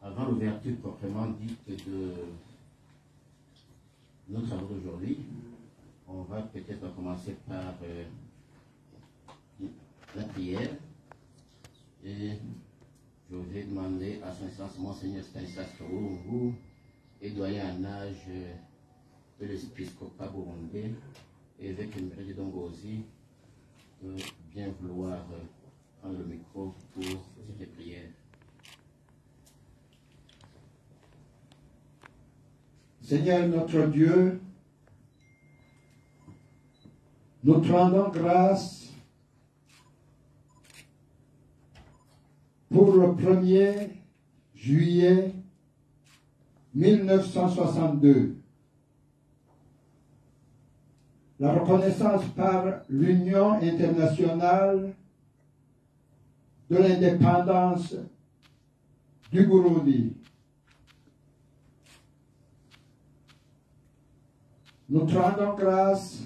Avant l'ouverture proprement dite de nos travaux d'aujourd'hui, on va peut-être commencer par la prière. Et je vais demander à son Excellence Monseigneur Stanislas Kaourungu et doyen en âge de l'épiscopat burundais, évêque émérite de Dongozi, de bien vouloir prendre le micro pour cette prière. Seigneur notre Dieu, nous te rendons grâce pour le 1er juillet 1962. La reconnaissance par l'Union internationale de l'indépendance du Burundi. Nous te rendons grâce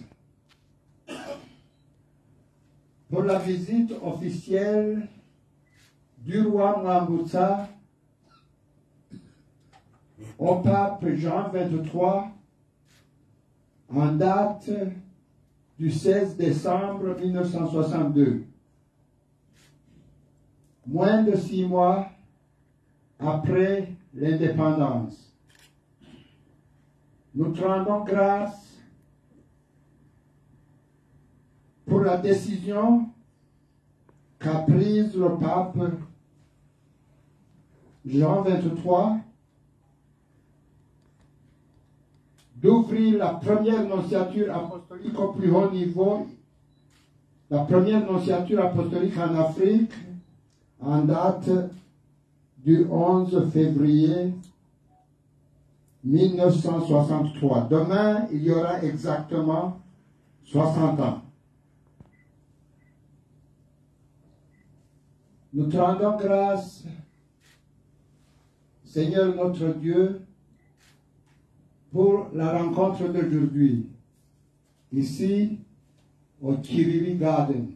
pour la visite officielle du roi Mwambutsa au pape Jean XXIII en date du 16 décembre 1962, moins de 6 mois après l'indépendance. Nous te rendons grâce pour la décision qu'a prise le pape Jean XXIII d'ouvrir la première nonciature apostolique au plus haut niveau, la première nonciature apostolique en Afrique, en date du 11 février 1963. Demain, il y aura exactement 60 ans. Nous te rendons grâce, Seigneur notre Dieu, pour la rencontre d'aujourd'hui, ici, au Kiriri Garden.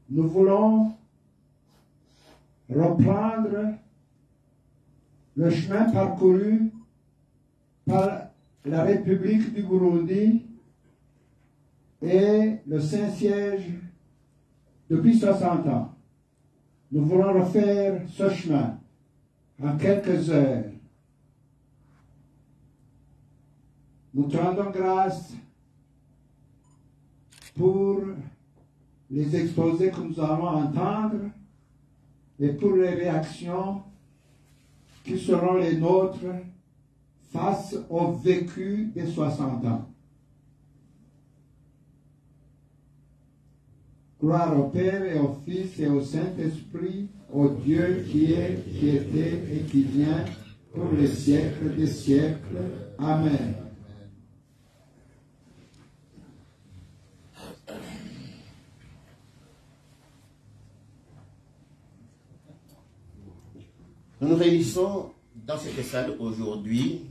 Nous voulons reprendre le chemin parcouru par la République du Burundi et le Saint-Siège depuis 60 ans. Nous voulons refaire ce chemin en quelques heures. Nous te rendons grâce pour les exposés que nous allons entendre et pour les réactions qui seront les nôtres face au vécu des 60 ans. Gloire au Père et au Fils et au Saint-Esprit, au Dieu qui est, qui était et qui vient, pour les siècles des siècles. Amen. Nous nous réunissons dans cette salle aujourd'hui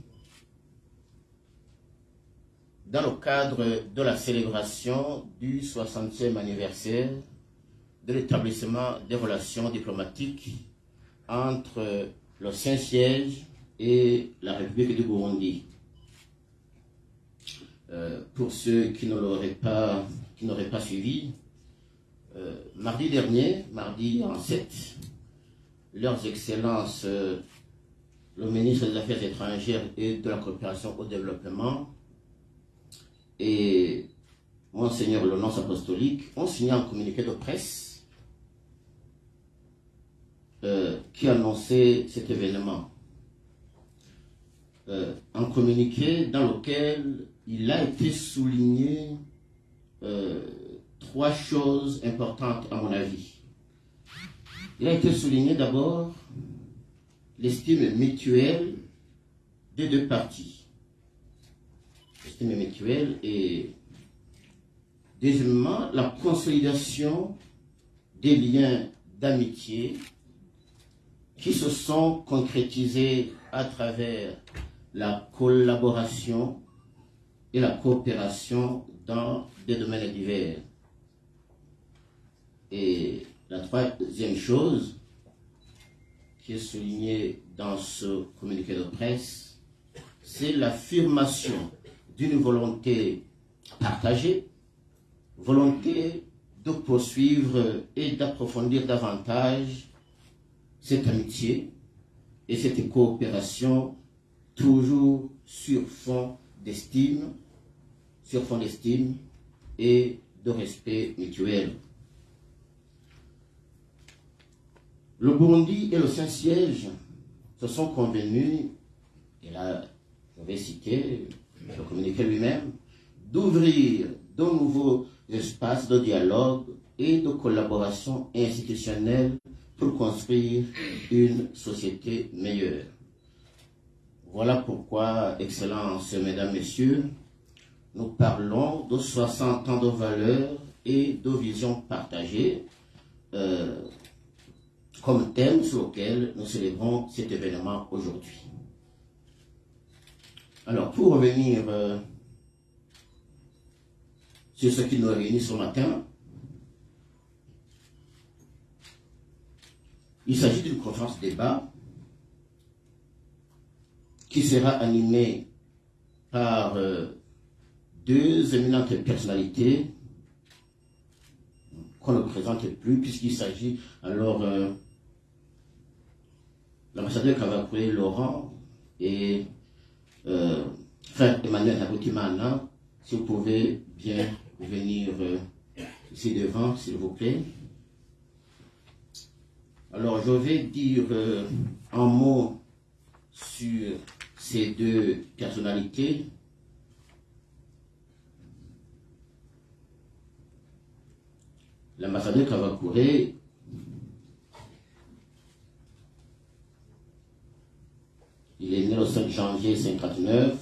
dans le cadre de la célébration du 60e anniversaire de l'établissement des relations diplomatiques entre le Saint-Siège et la République du Burundi. Pour ceux qui n'auraient pas suivi, mardi dernier, mardi 7, leurs excellences, le ministre des Affaires étrangères et de la coopération au développement et Monseigneur le nonce apostolique ont signé un communiqué de presse qui annonçait cet événement. Un communiqué dans lequel il a été souligné 3 choses importantes à mon avis. Il a été souligné d'abord l'estime mutuelle des 2 parties. L'estime mutuelle et deuxièmement la consolidation des liens d'amitié qui se sont concrétisés à travers la collaboration et la coopération dans des domaines divers. Et la troisième chose qui est soulignée dans ce communiqué de presse, c'est l'affirmation d'une volonté partagée, volonté de poursuivre et d'approfondir davantage cette amitié et cette coopération, toujours sur fond d'estime et de respect mutuel. Le Burundi et le Saint-Siège se sont convenus, et là je vais citer le communiqué lui-même, d'ouvrir de nouveaux espaces de dialogue et de collaboration institutionnelle pour construire une société meilleure. Voilà pourquoi, Excellences, Mesdames, Messieurs, nous parlons de 60 ans de valeurs et de visions partagées comme thème sur lequel nous célébrons cet événement aujourd'hui. Alors, pour revenir sur ce qui nous réunit ce matin, il s'agit d'une conférence débat qui sera animée par deux éminentes personnalités qu'on ne présente plus, puisqu'il s'agit alors l'ambassadeur Kavakure Laurent et frère Emmanuel Nabutimana, si vous pouvez bien venir ici devant, s'il vous plaît. Alors, je vais dire un mot sur ces deux personnalités. L'ambassadeur Kavakure, il est né le 5 janvier 1959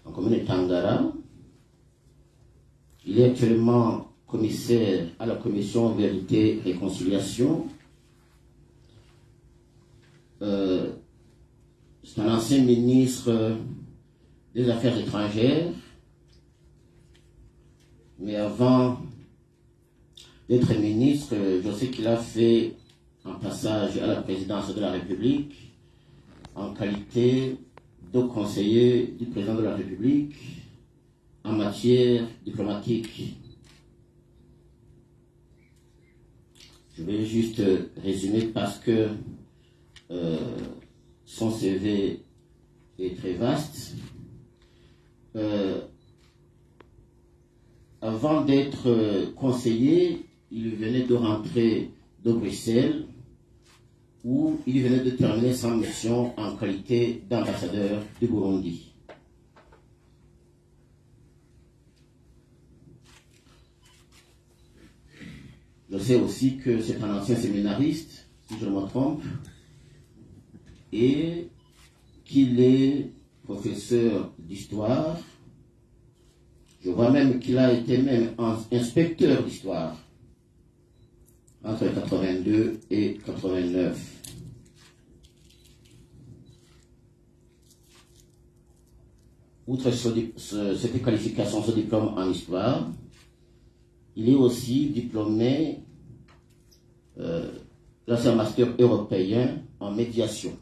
en commune de Tangara. Il est actuellement commissaire à la commission Vérité et Réconciliation. C'est un ancien ministre des Affaires étrangères, mais avant d'être ministre, je sais qu'il a fait un passage à la présidence de la République en qualité de conseiller du président de la République en matière diplomatique. Je vais juste résumer parce que son CV est très vaste. Avant d'être conseiller, il venait de rentrer de Bruxelles, où il venait de terminer sa mission en qualité d'ambassadeur du Burundi. Je sais aussi que c'est un ancien séminariste, si je me trompe, et qu'il est professeur d'histoire. Je vois même qu'il a été même inspecteur d'histoire entre 82 et 89. Outre cette qualification, ce diplôme en histoire, il est aussi diplômé d'un master européen en médiation.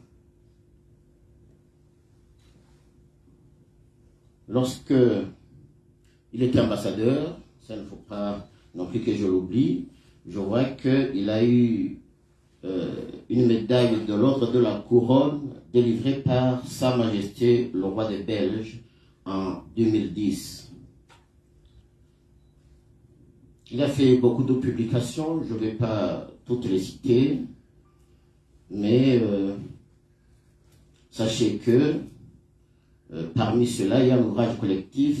Lorsque il était ambassadeur, ça ne faut pas non plus que je l'oublie, je vois qu'il a eu une médaille de l'ordre de la couronne délivrée par Sa Majesté le roi des Belges en 2010. Il a fait beaucoup de publications, je ne vais pas toutes les citer, mais sachez que parmi ceux-là, il y a un ouvrage collectif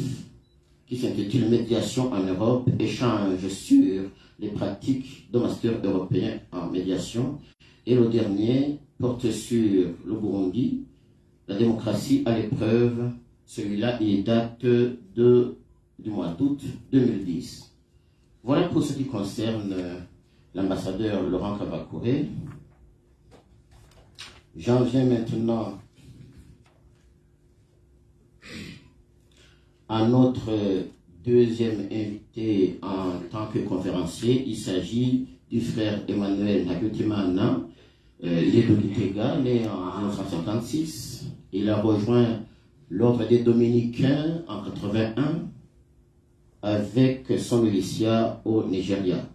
qui s'intitule Médiation en Europe, échange sur les pratiques de master européen en médiation. Et le dernier porte sur le Burundi, la démocratie à l'épreuve. Celui-là, il date du mois d'août 2010. Voilà pour ce qui concerne l'ambassadeur Laurent Kavakure. J'en viens maintenant à notre deuxième invité en tant que conférencier. Il s'agit du frère Emmanuel Nakutimana. Il est de Gitega, né en 1956. Il a rejoint l'ordre des Dominicains en 81 avec son militia au Nigeria.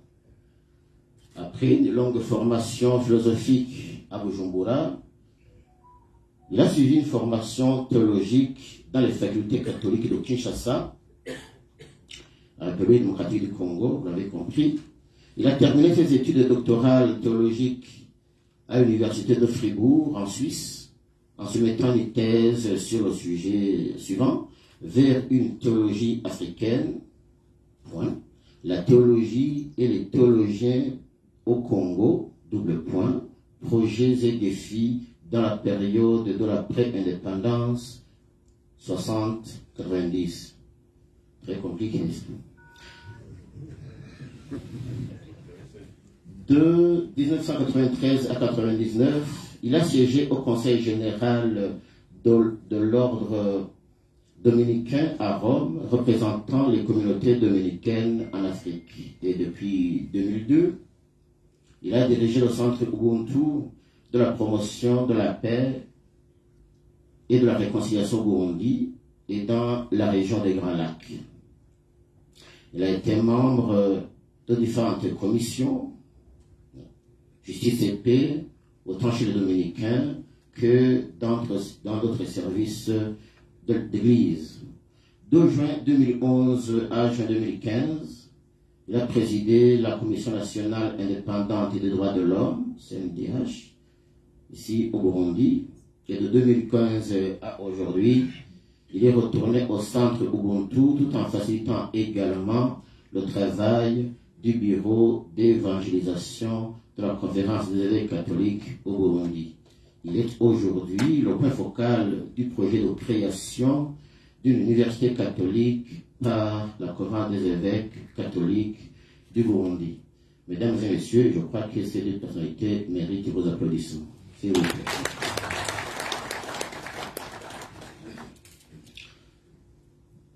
Après une longue formation philosophique à Bujumbura, il a suivi une formation théologique dans les facultés catholiques de Kinshasa, à la République démocratique du Congo, vous l'avez compris. Il a terminé ses études doctorales théologiques à l'université de Fribourg, en Suisse, en soumettant une thèse sur le sujet suivant, vers une théologie africaine, point, la théologie et les théologiens au Congo, double point, projets et défis dans la période de la pré-indépendance 60-90. Très compliqué. De 1993 à 1999, il a siégé au Conseil général de l'ordre dominicain à Rome, représentant les communautés dominicaines en Afrique. Et depuis 2002, il a dirigé le centre Ubuntu de la promotion de la paix et de la réconciliation au Burundi et dans la région des Grands Lacs. Il a été membre de différentes commissions, justice et paix, autant chez les dominicains que dans d'autres services de l'Église. De juin 2011 à juin 2015, il a présidé la Commission nationale indépendante et des droits de l'homme, CNDH, ici au Burundi, et de 2015 à aujourd'hui, il est retourné au centre Ubuntu tout en facilitant également le travail du bureau d'évangélisation de la conférence des évêques catholiques au Burundi. Il est aujourd'hui le point focal du projet de création d'une université catholique par la conférence des évêques catholiques du Burundi. Mesdames et messieurs, je crois que ces deux personnalités méritent vos applaudissements. S'il vous plaît.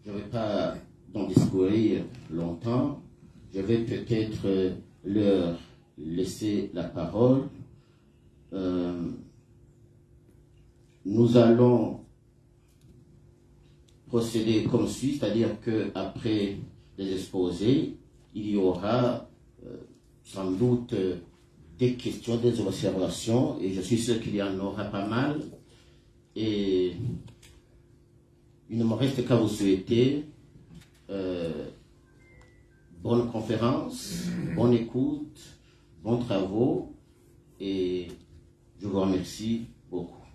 Je ne vais pas donc discourir longtemps. Je vais peut-être leur laisser la parole. Nous allons procéder comme suit, c'est-à-dire qu'après les exposés, il y aura sans doute des questions, des observations, et je suis sûr qu'il y en aura pas mal. Et il ne me reste qu'à vous souhaiter bonne conférence, bonne écoute, bons travaux, et je vous remercie beaucoup.